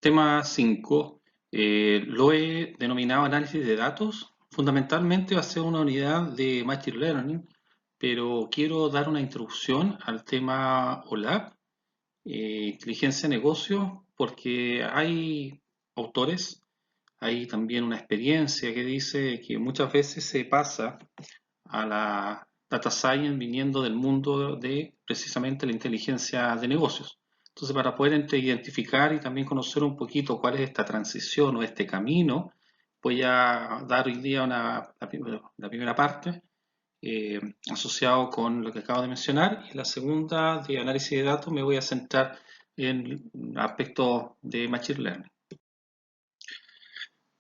Tema 5 lo he denominado análisis de datos. Fundamentalmente va a ser una unidad de Machine Learning, pero quiero dar una introducción al tema OLAP, inteligencia de negocio, porque hay autores, hay también una experiencia que dice que muchas veces se pasa a la data science viniendo del mundo de precisamente la inteligencia de negocios. Entonces, para poder identificar y también conocer un poquito cuál es esta transición o este camino, voy a dar hoy día la primera parte asociado con lo que acabo de mencionar, y la segunda de análisis de datos me voy a centrar en aspectos de Machine Learning.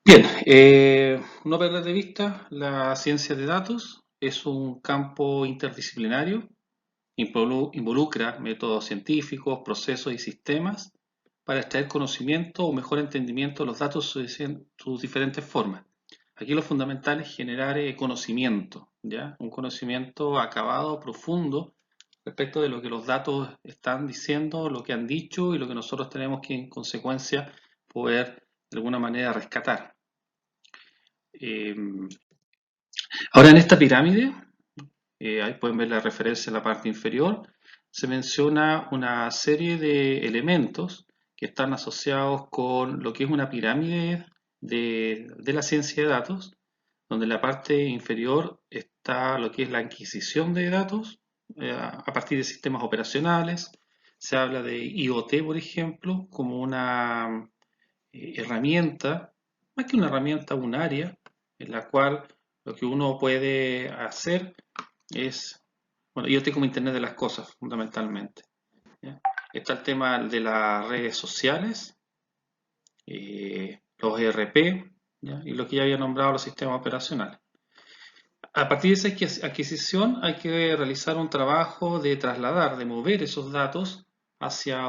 Bien, no perder de vista, la ciencia de datos es un campo interdisciplinario, involucra métodos científicos, procesos y sistemas para extraer conocimiento o mejor entendimiento de los datos en sus diferentes formas. Aquí lo fundamental es generar conocimiento, ¿ya? Un conocimiento acabado, profundo, respecto de lo que los datos están diciendo, lo que han dicho y lo que nosotros tenemos que en consecuencia poder de alguna manera rescatar. Eh, Ahora en esta pirámide, ahí pueden ver la referencia en la parte inferior, se menciona una serie de elementos que están asociados con lo que es una pirámide de la ciencia de datos, donde en la parte inferior está lo que es la adquisición de datos a partir de sistemas operacionales. Se habla de IoT, por ejemplo, como una herramienta, más que una herramienta, un área en la cual lo que uno puede hacer es, bueno, IoT como Internet de las cosas, fundamentalmente. ¿Ya? Está el tema de las redes sociales, los ERP, ¿ya? Y lo que ya había nombrado los sistemas operacionales. A partir de esa adquisición hay que realizar un trabajo de trasladar, de mover esos datos hacia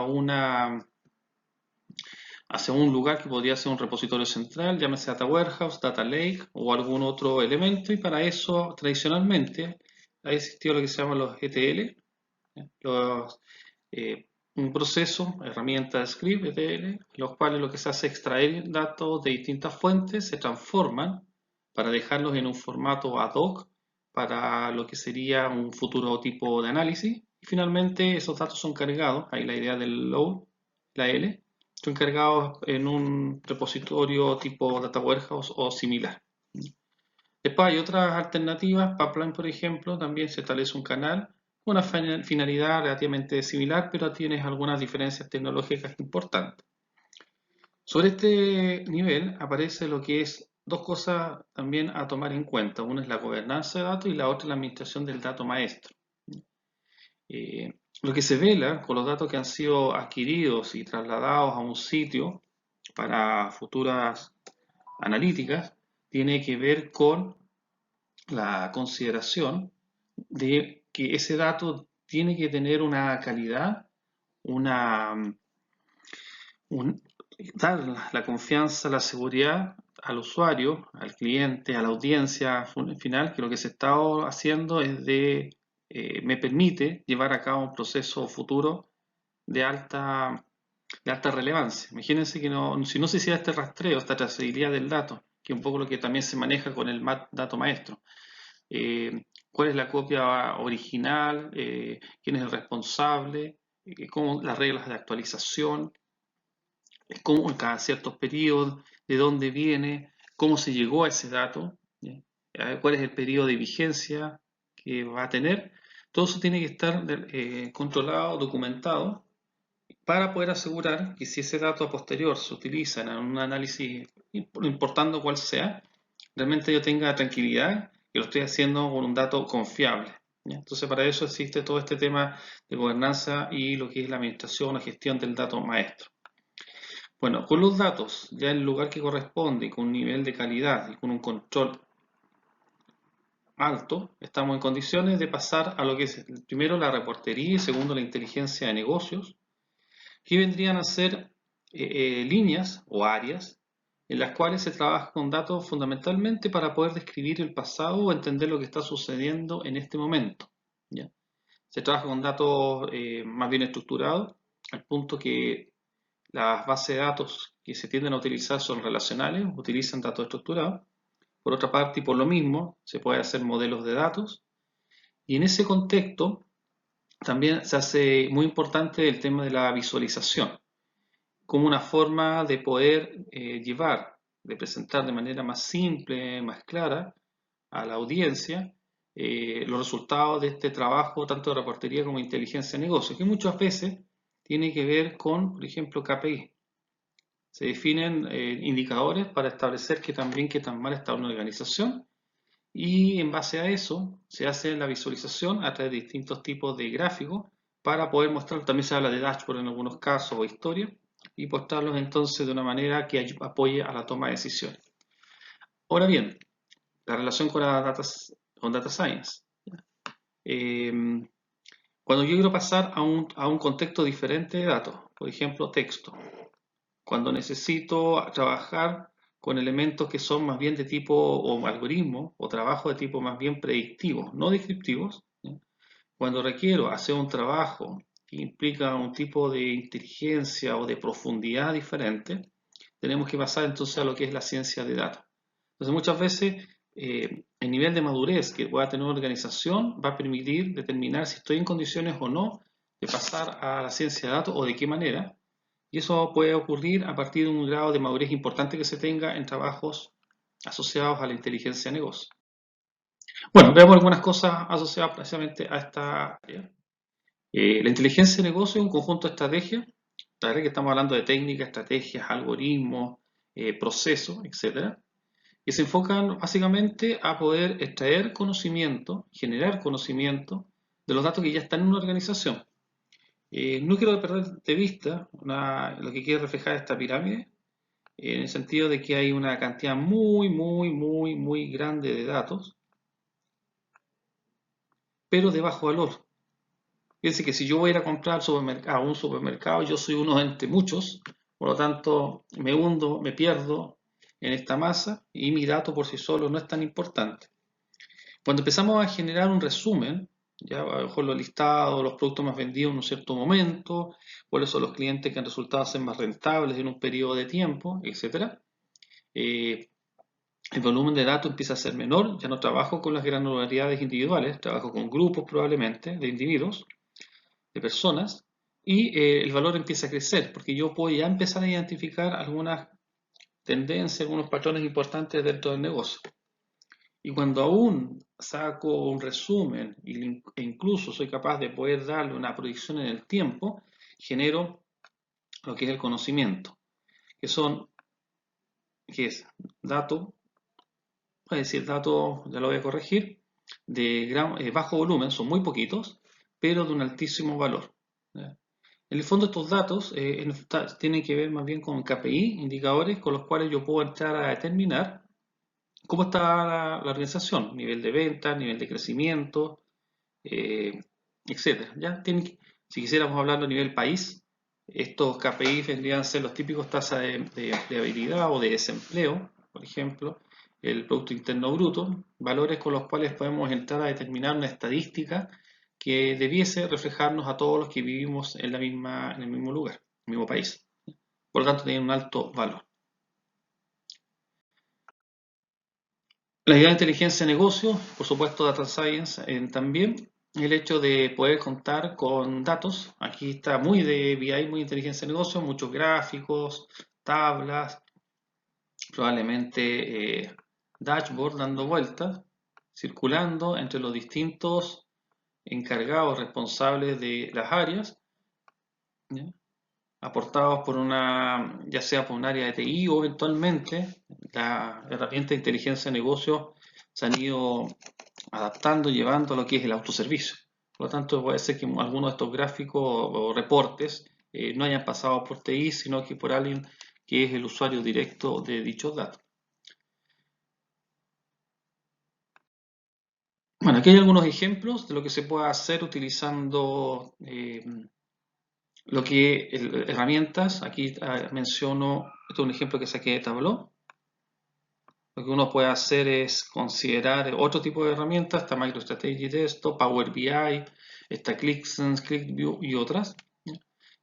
hacia un lugar que podría ser un repositorio central, llámese Data Warehouse, Data Lake o algún otro elemento, y para eso tradicionalmente ha existido lo que se llama los ETL, los, un proceso, herramienta script ETL, los cuales lo que se hace es extraer datos de distintas fuentes, se transforman para dejarlos en un formato ad hoc para lo que sería un futuro tipo de análisis, y finalmente esos datos son cargados, ahí la idea del load, la L, son cargados en un repositorio tipo Data Warehouse o similar. Después hay otras alternativas, Pipeline por ejemplo, también se establece un canal con una finalidad relativamente similar, pero tienes algunas diferencias tecnológicas importantes. Sobre este nivel aparece lo que es dos cosas también a tomar en cuenta. Una es la gobernanza de datos y la otra es la administración del dato maestro. Lo que se vela con los datos que han sido adquiridos y trasladados a un sitio para futuras analíticas tiene que ver con la consideración de que ese dato tiene que tener una calidad, una, un- dar la confianza, la seguridad al usuario, al cliente, a la audiencia final, que lo que se está haciendo es me permite llevar a cabo un proceso futuro de alta relevancia. Imagínense que si no se hiciera este rastreo, esta trazabilidad del dato, que es un poco lo que también se maneja con el dato maestro, cuál es la copia original, quién es el responsable, cómo las reglas de actualización, cómo en cada ciertos periodos, de dónde viene, cómo se llegó a ese dato, ¿ya? Cuál es el periodo de vigencia que va a tener. Todo eso tiene que estar controlado, documentado, para poder asegurar que si ese dato a posterior se utiliza en un análisis, importando cuál sea, realmente yo tenga tranquilidad que lo estoy haciendo con un dato confiable, ¿ya? Entonces, para eso existe todo este tema de gobernanza y lo que es la administración o gestión del dato maestro. Bueno, con los datos ya en el lugar que corresponde, con un nivel de calidad y con un control alto, estamos en condiciones de pasar a lo que es primero la reportería y segundo la inteligencia de negocios, que vendrían a ser líneas o áreas en las cuales se trabaja con datos fundamentalmente para poder describir el pasado o entender lo que está sucediendo en este momento, ¿ya? Se trabaja con datos más bien estructurados, al punto que las bases de datos que se tienden a utilizar son relacionales, utilizan datos estructurados. Por otra parte, y por lo mismo, se puede hacer modelos de datos. Y en ese contexto, también se hace muy importante el tema de la visualización, como una forma de poder de presentar de manera más simple, más clara a la audiencia los resultados de este trabajo, tanto de reportería como de inteligencia de negocio, que muchas veces tiene que ver con, por ejemplo, KPI. Se definen indicadores para establecer qué tan mal está una organización y en base a eso se hace la visualización a través de distintos tipos de gráficos para poder mostrar, también se habla de dashboard en algunos casos o historia, y mostrarlos entonces de una manera que apoye a la toma de decisiones. Ahora bien, la relación con data science. Cuando yo quiero pasar a un contexto diferente de datos, por ejemplo, texto, cuando necesito trabajar con elementos que son más bien de tipo o algoritmo o trabajo de tipo más bien predictivo, no descriptivos, ¿sí? Cuando requiero hacer un trabajo que implica un tipo de inteligencia o de profundidad diferente, tenemos que pasar entonces a lo que es la ciencia de datos. Entonces muchas veces el nivel de madurez que pueda tener una organización va a permitir determinar si estoy en condiciones o no de pasar a la ciencia de datos o de qué manera. Y eso puede ocurrir a partir de un grado de madurez importante que se tenga en trabajos asociados a la inteligencia de negocio. Bueno, veamos algunas cosas asociadas precisamente a esta área. La inteligencia de negocio es un conjunto de estrategias. La verdad que estamos hablando de técnicas, estrategias, algoritmos, procesos, etcétera, que se enfocan básicamente a poder extraer conocimiento, generar conocimiento de los datos que ya están en una organización. No quiero perder de vista lo que quiere reflejar esta pirámide, en el sentido de que hay una cantidad muy grande de datos, pero de bajo valor. Fíjense que si yo voy a ir a comprar a un supermercado, yo soy uno entre muchos, por lo tanto me hundo, me pierdo en esta masa y mi dato por sí solo no es tan importante. Cuando empezamos a generar un resumen, ya a lo mejor los listados, los productos más vendidos en un cierto momento, cuáles son los clientes que han resultado ser más rentables en un periodo de tiempo, etc. El volumen de datos empieza a ser menor, ya no trabajo con las granularidades individuales, trabajo con grupos probablemente de individuos, de personas, y el valor empieza a crecer, porque yo puedo ya empezar a identificar algunas tendencias, algunos patrones importantes dentro del negocio. Y cuando aún saco un resumen e incluso soy capaz de poder darle una proyección en el tiempo, genero lo que es el conocimiento, que es dato, puede decir dato, ya lo voy a corregir, de bajo volumen, son muy poquitos, pero de un altísimo valor. ¿Ya? En el fondo estos datos tienen que ver más bien con KPI, indicadores con los cuales yo puedo entrar a determinar cómo está la organización, nivel de venta, nivel de crecimiento, eh, etcétera. ¿Ya? Si quisiéramos hablarlo a nivel país, estos KPI vendrían a ser los típicos tasas de empleabilidad o de desempleo, por ejemplo, el Producto Interno Bruto, valores con los cuales podemos entrar a determinar una estadística que debiese reflejarnos a todos los que vivimos en el mismo lugar, en el mismo país. Por lo tanto, tienen un alto valor. La idea de inteligencia de negocio, por supuesto Data Science también, el hecho de poder contar con datos, aquí está muy de BI, muy inteligencia de negocio, muchos gráficos, tablas, probablemente dashboard dando vueltas, circulando entre los distintos encargados responsables de las áreas, ¿ya? Aportados por ya sea por un área de TI o eventualmente la herramienta de inteligencia de negocio se han ido adaptando, llevando a lo que es el autoservicio. Por lo tanto, puede ser que algunos de estos gráficos o reportes no hayan pasado por TI, sino que por alguien que es el usuario directo de dichos datos. Bueno, aquí hay algunos ejemplos de lo que se puede hacer utilizando lo que herramientas. Aquí menciono, este es un ejemplo que saqué de Tableau. Lo que uno puede hacer es considerar otro tipo de herramientas, está MicroStrategy Desktop, Power BI, está ClickSense, ClickView y otras.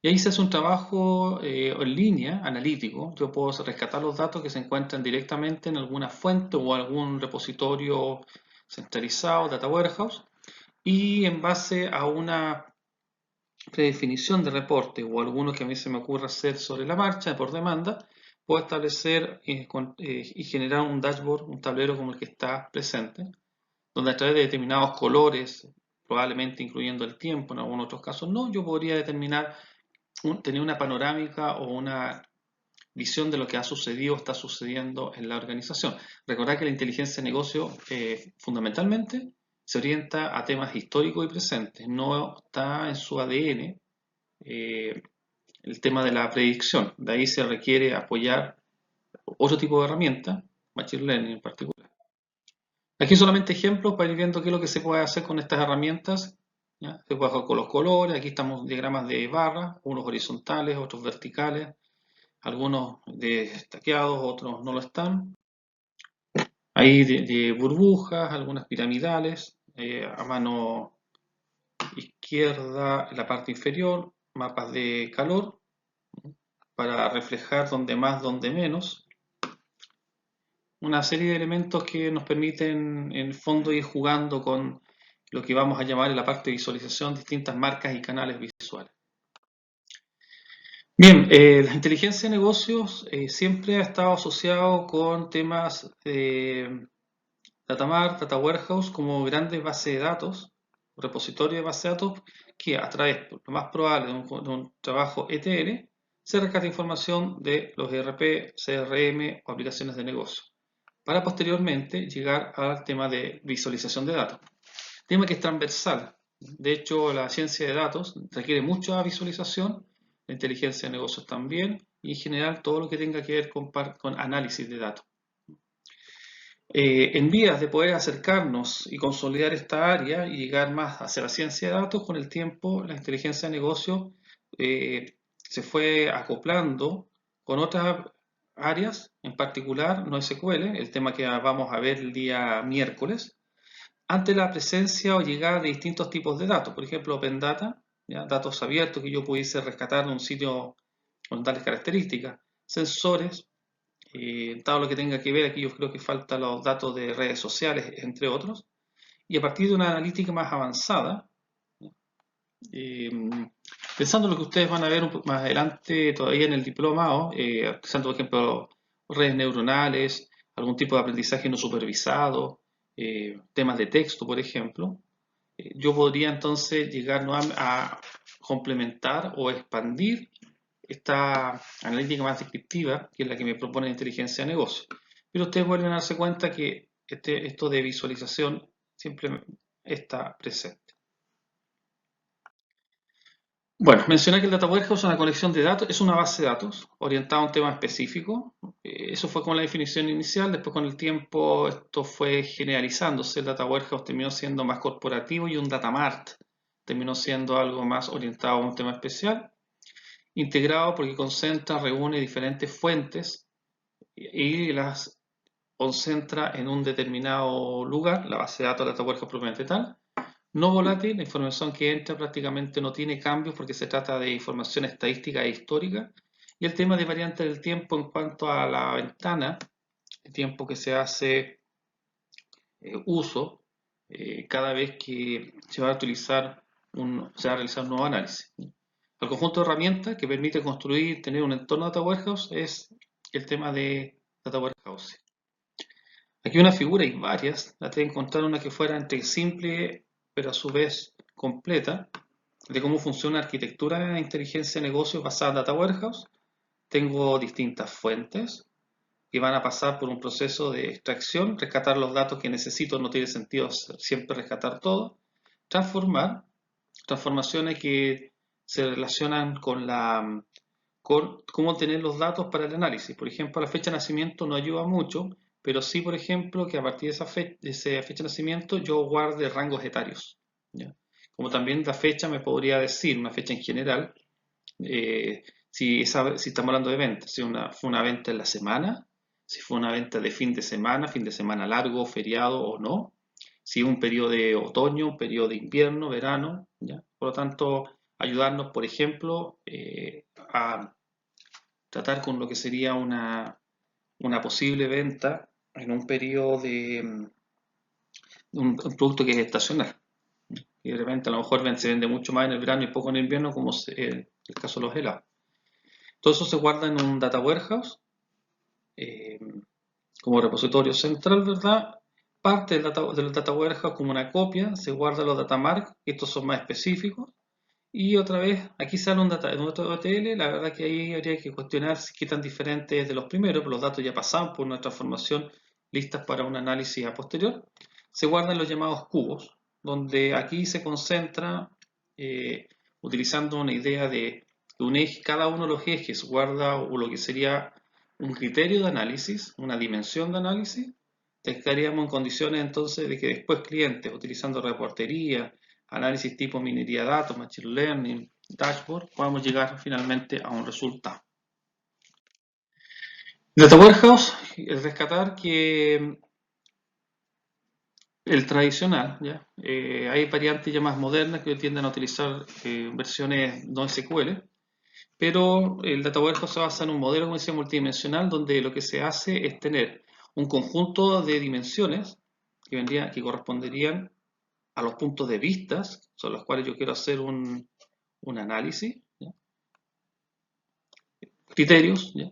Y ahí se hace un trabajo en línea, analítico. Yo puedo rescatar los datos que se encuentran directamente en alguna fuente o algún repositorio centralizado, data warehouse, y en base a una predefinición de reporte o alguno que a mí se me ocurra hacer sobre la marcha por demanda, puedo establecer y generar un dashboard, un tablero como el que está presente, donde a través de determinados colores, probablemente incluyendo el tiempo, en algunos otros casos no, yo podría determinar, tener una panorámica o una visión de lo que ha sucedido o está sucediendo en la organización. Recordad que la inteligencia de negocio fundamentalmente se orienta a temas históricos y presentes, no está en su ADN el tema de la predicción. De ahí se requiere apoyar otro tipo de herramienta, Machine Learning en particular. Aquí solamente ejemplos para ir viendo qué es lo que se puede hacer con estas herramientas. ¿Ya? Se puede hacer con los colores, aquí estamos diagramas de barras, unos horizontales, otros verticales, algunos destaqueados, otros no lo están. Hay de burbujas, algunas piramidales, a mano izquierda, en la parte inferior, mapas de calor, para reflejar donde más, donde menos. Una serie de elementos que nos permiten en el fondo ir jugando con lo que vamos a llamar en la parte de visualización distintas marcas y canales visuales. Bien, la inteligencia de negocios siempre ha estado asociado con temas de Datamart, Data Warehouse como grandes bases de datos, repositorios de bases de datos que a través, lo más probable, de un trabajo ETL, se rescata información de los ERP, CRM o aplicaciones de negocio, para posteriormente llegar al tema de visualización de datos. Tema que es transversal. De hecho, la ciencia de datos requiere mucha visualización, la inteligencia de negocios también, y en general todo lo que tenga que ver con análisis de datos. En vías de poder acercarnos y consolidar esta área y llegar más hacia la ciencia de datos, con el tiempo la inteligencia de negocio se fue acoplando con otras áreas, en particular NoSQL, el tema que vamos a ver el día miércoles, ante la presencia o llegada de distintos tipos de datos, por ejemplo Open Data, ¿ya? Datos abiertos que yo pudiese rescatar de un sitio con tales características, sensores, todo lo que tenga que ver, aquí yo creo que falta los datos de redes sociales, entre otros, y a partir de una analítica más avanzada, eh, pensando en lo que ustedes van a ver un poco más adelante todavía en el diplomado, pensando por ejemplo redes neuronales, algún tipo de aprendizaje no supervisado, temas de texto, por ejemplo, yo podría entonces llegar a complementar o expandir esta analítica más descriptiva, que es la que me propone la inteligencia de negocio. Pero ustedes vuelven a darse cuenta que esto de visualización siempre está presente. Bueno, mencioné que el Data Warehouse es una colección de datos, es una base de datos orientada a un tema específico. Eso fue como la definición inicial, después con el tiempo esto fue generalizándose, el Data Warehouse terminó siendo más corporativo y un Data Mart terminó siendo algo más orientado a un tema especial, integrado porque concentra, reúne diferentes fuentes y las concentra en un determinado lugar, la base de datos de Data Warehouse propiamente tal. No volátil, la información que entra prácticamente no tiene cambios porque se trata de información estadística e histórica. Y el tema de variante del tiempo en cuanto a la ventana, el tiempo que se hace uso cada vez que se va a utilizar se va a realizar un nuevo análisis. El conjunto de herramientas que permite construir, tener un entorno Data Warehouse es el tema de Data Warehouse. Aquí una figura y varias, traté de encontrar una que fuera entre simple pero a su vez completa, de cómo funciona la arquitectura de inteligencia de negocios basada en Data Warehouse. Tengo distintas fuentes que van a pasar por un proceso de extracción, rescatar los datos que necesito, no tiene sentido siempre rescatar todo, transformar, transformaciones que se relacionan con cómo tener los datos para el análisis. Por ejemplo, la fecha de nacimiento no ayuda mucho, pero sí, por ejemplo, que a partir de esa fecha de nacimiento yo guarde rangos etarios, ¿ya? Como también la fecha me podría decir, una fecha en general, si estamos hablando de ventas, si fue una venta en la semana, si fue una venta de fin de semana largo, feriado o no, si un periodo de otoño, un periodo de invierno, verano, ¿ya? Por lo tanto, ayudarnos, por ejemplo, a tratar con lo que sería una posible venta en un periodo de un producto que es estacional. Y de repente a lo mejor se vende mucho más en el verano y poco en el invierno, como el caso de los helados. Todo eso se guarda en un data warehouse eh, como repositorio central, ¿verdad? Parte del data warehouse como una copia, se guarda los datamarks, estos son más específicos. Y otra vez, aquí sale un otro ETL, la verdad que ahí habría que cuestionar qué tan diferente es de los primeros, pero los datos ya pasaron por nuestra formación listas para un análisis a posterior. Se guardan los llamados cubos, donde aquí se concentra, eh, utilizando una idea de un eje, cada uno de los ejes guarda o lo que sería un criterio de análisis, una dimensión de análisis. Estaríamos en condiciones entonces de que después clientes, utilizando reportería, análisis tipo minería de datos, machine learning, dashboard, podamos llegar finalmente a un resultado. Data Warehouse, es rescatar que el tradicional, ¿ya? Hay variantes ya más modernas que tienden a utilizar versiones no SQL, pero el Data Warehouse se basa en un modelo, como decía, multidimensional, donde lo que se hace es tener un conjunto de dimensiones que corresponderían a los puntos de vista sobre los cuales yo quiero hacer un análisis, ¿ya? Criterios, ¿ya?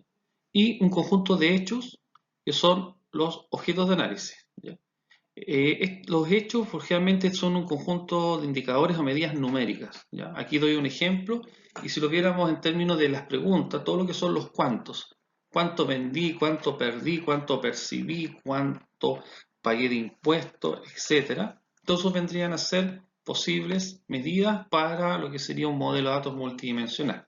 Y un conjunto de hechos que son los objetos de análisis, ¿ya? Los hechos generalmente son un conjunto de indicadores o medidas numéricas, ¿ya? Aquí doy un ejemplo y si lo viéramos en términos de las preguntas, todo lo que son los cuántos, cuánto vendí, cuánto perdí, cuánto percibí, cuánto pagué de impuestos, etcétera, todos esos vendrían a ser posibles medidas para lo que sería un modelo de datos multidimensional.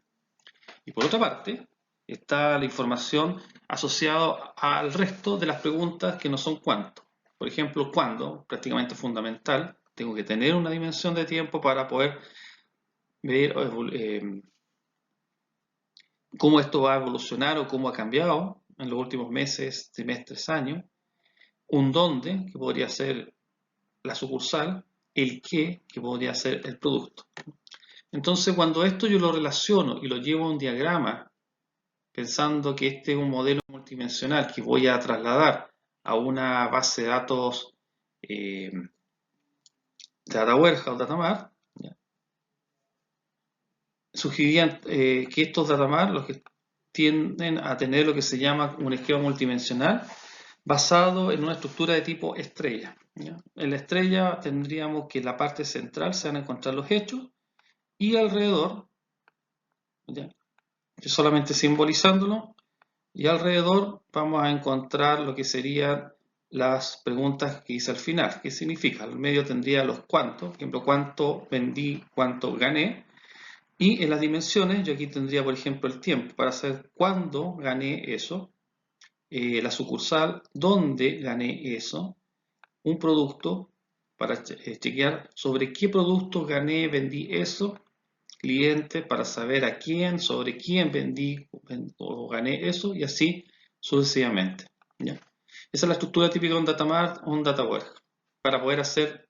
Y por otra parte, está la información asociada al resto de las preguntas que no son cuánto. Por ejemplo, cuándo, prácticamente fundamental, tengo que tener una dimensión de tiempo para poder ver cómo esto va a evolucionar o cómo ha cambiado en los últimos meses, trimestres, años. Un dónde, que podría ser la sucursal, el qué, que podría ser el producto. Entonces, cuando esto yo lo relaciono y lo llevo a un diagrama, pensando que este es un modelo multidimensional que voy a trasladar a una base de datos Data Warehouse, Datamar, ¿ya? Sugerirían que estos Datamar, los que tienden a tener lo que se llama un esquema multidimensional basado en una estructura de tipo estrella, ¿ya? En la estrella tendríamos que en la parte central se van a encontrar los hechos y alrededor, ¿ya? Solamente simbolizándolo, y alrededor vamos a encontrar lo que serían las preguntas que hice al final. ¿Qué significa? Al medio tendría los cuántos, por ejemplo, cuánto vendí, cuánto gané. Y en las dimensiones, yo aquí tendría, por ejemplo, el tiempo para saber cuándo gané eso, la sucursal, dónde gané eso, un producto para chequear sobre qué producto gané, vendí eso, cliente para saber a quién, sobre quién vendí o gané eso y así sucesivamente, ¿ya? Esa es la estructura típica de un data mart o un data warehouse para poder hacer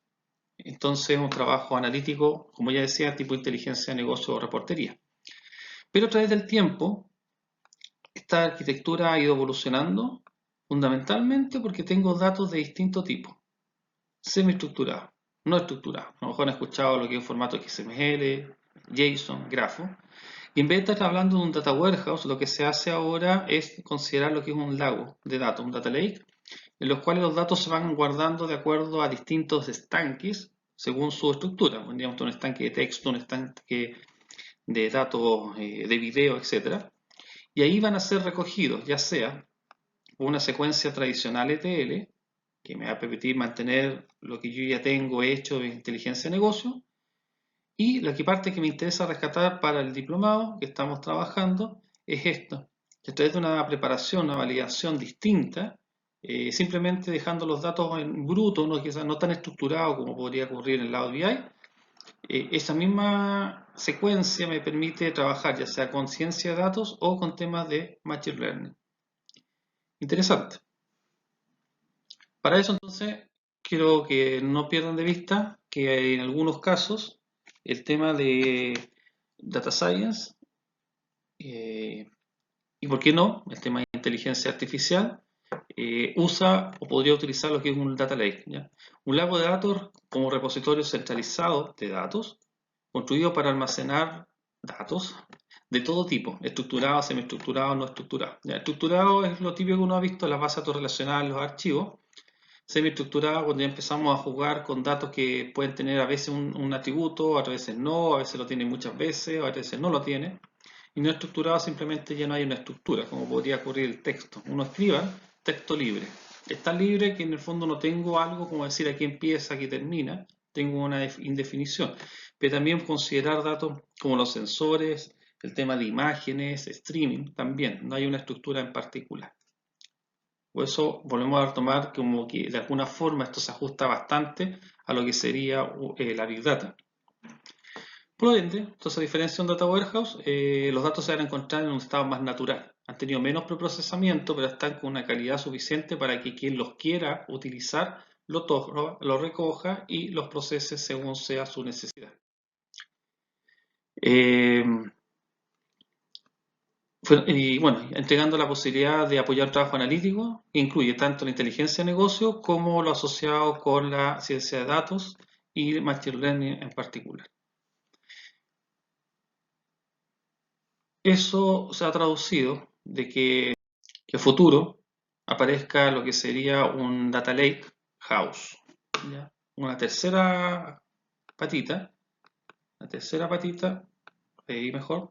entonces un trabajo analítico, como ya decía, tipo inteligencia de negocio o reportería. Pero a través del tiempo, esta arquitectura ha ido evolucionando fundamentalmente porque tengo datos de distinto tipo, semiestructurados, no estructurados. A lo mejor han escuchado lo que es un formato XML, JSON, grafo. Y en vez de estar hablando de un data warehouse, lo que se hace ahora es considerar lo que es un lago de datos, un data lake, en los cuales los datos se van guardando de acuerdo a distintos estanques según su estructura. Tendríamos un estanque de texto, un estanque de datos de video, etc. Y ahí van a ser recogidos, ya sea una secuencia tradicional ETL, que me va a permitir mantener lo que yo ya tengo hecho de inteligencia de negocio, y la parte que me interesa rescatar para el diplomado que estamos trabajando es esto, que a través de una preparación, una validación distinta, simplemente dejando los datos en bruto, ¿no? Quizás no tan estructurado como podría ocurrir en el lado de BI, esa misma secuencia me permite trabajar ya sea con ciencia de datos o con temas de Machine Learning. Interesante. Para eso entonces quiero que no pierdan de vista que en algunos casos el tema de Data Science, y por qué no, el tema de inteligencia artificial, usa o podría utilizar lo que es un data lake, ¿ya? Un lago de datos como repositorio centralizado de datos, construido para almacenar datos de todo tipo, estructurados, semiestructurados, no estructurados. ¿Ya? Estructurado es lo típico que uno ha visto en las bases de datos relacionales, los archivos. Semiestructurado cuando ya empezamos a jugar con datos que pueden tener a veces un atributo, a veces no, a veces lo tiene muchas veces, a veces no lo tiene. Y no estructurado simplemente ya no hay una estructura, como podría ocurrir el texto. Uno escriba texto libre. Es tan libre que en el fondo no tengo algo como decir aquí empieza, aquí termina, tengo una indefinición. Pero también considerar datos como los sensores, el tema de imágenes, streaming, también, no hay una estructura en particular. Por eso volvemos a tomar como que de alguna forma esto se ajusta bastante a lo que sería la Big Data. Por ende, entonces a diferencia de un Data Warehouse, los datos se van a encontrar en un estado más natural. Han tenido menos preprocesamiento, pero están con una calidad suficiente para que quien los quiera utilizar lo recoja y los procese según sea su necesidad. Eh, y bueno, entregando la posibilidad de apoyar trabajo analítico, que incluye tanto la inteligencia de negocio como lo asociado con la ciencia de datos y Machine Learning en particular. Eso se ha traducido de que a futuro aparezca lo que sería un Data Lake House. ¿Ya? Una tercera patita, ahí mejor,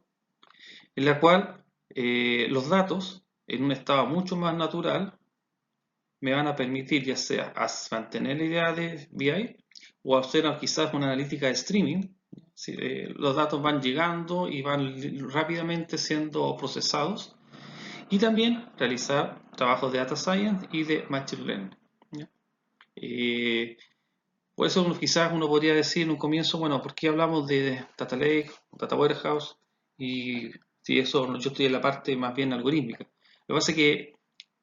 en la cual los datos, en un estado mucho más natural, me van a permitir ya sea mantener la idea de BI o hacer quizás una analítica de streaming. Los datos van llegando y van rápidamente siendo procesados y también realizar trabajos de Data Science y de Machine Learning. ¿Ya? Eh, por eso quizás uno podría decir en un comienzo, bueno, ¿por qué hablamos de Data Lake, Data Warehouse? Y si eso, yo estoy en la parte más bien algorítmica. Lo que pasa es que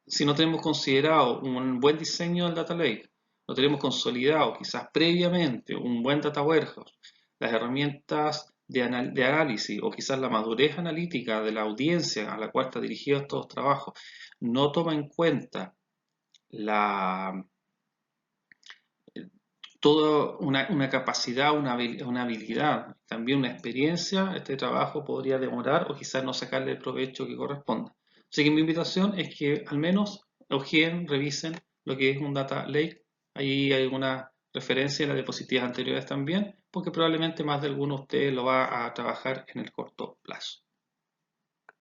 si no tenemos considerado un buen diseño del Data Lake, no tenemos consolidado quizás previamente un buen Data Warehouse, las herramientas de análisis o quizás la madurez analítica de la audiencia a la cual está dirigido estos trabajos, no toma en cuenta la, toda una capacidad, una habilidad, también una experiencia, este trabajo podría demorar o quizás no sacarle el provecho que corresponda. Así que mi invitación es que al menos ojeen, revisen lo que es un Data Lake. Ahí hay alguna referencia en las diapositivas anteriores también, porque probablemente más de alguno de ustedes lo va a trabajar en el corto plazo.